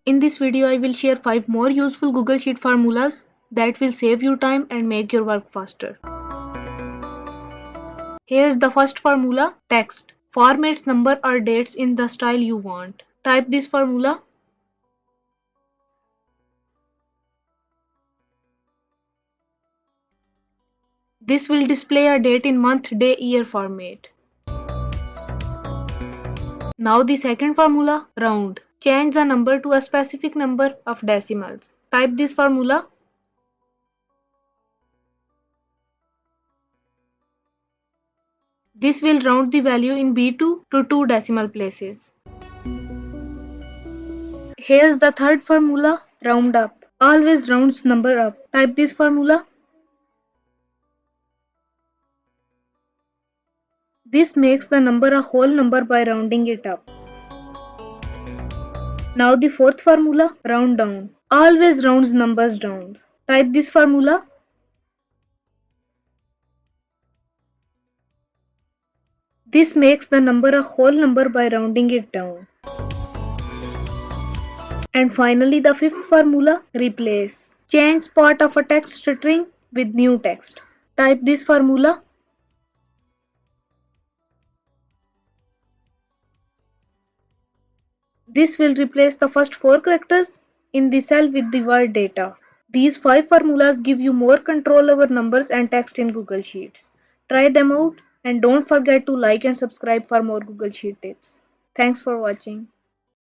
In this video, I will share 5 more useful Google Sheet formulas that will save you time and make your work faster. Here's the first formula, text. Formats number or dates in the style you want. Type this formula. This will display a date in month, day, year format. Now the second formula, round. Change the number to a specific number of decimals. Type this formula. This will round the value in B2 to 2 decimal places. Here's the third formula, round up. Always rounds number up. Type this formula. This makes the number a whole number by rounding it up. Now the fourth formula, round down. Always rounds numbers down. Type this formula. This makes the number a whole number by rounding it down. And finally the fifth formula, replace. Change part of a text string with new text. Type this formula. This will replace the first 4 characters in the cell with the word data. These 5 formulas give you more control over numbers and text in Google Sheets. Try them out and don't forget to like and subscribe for more Google Sheet tips. Thanks for watching.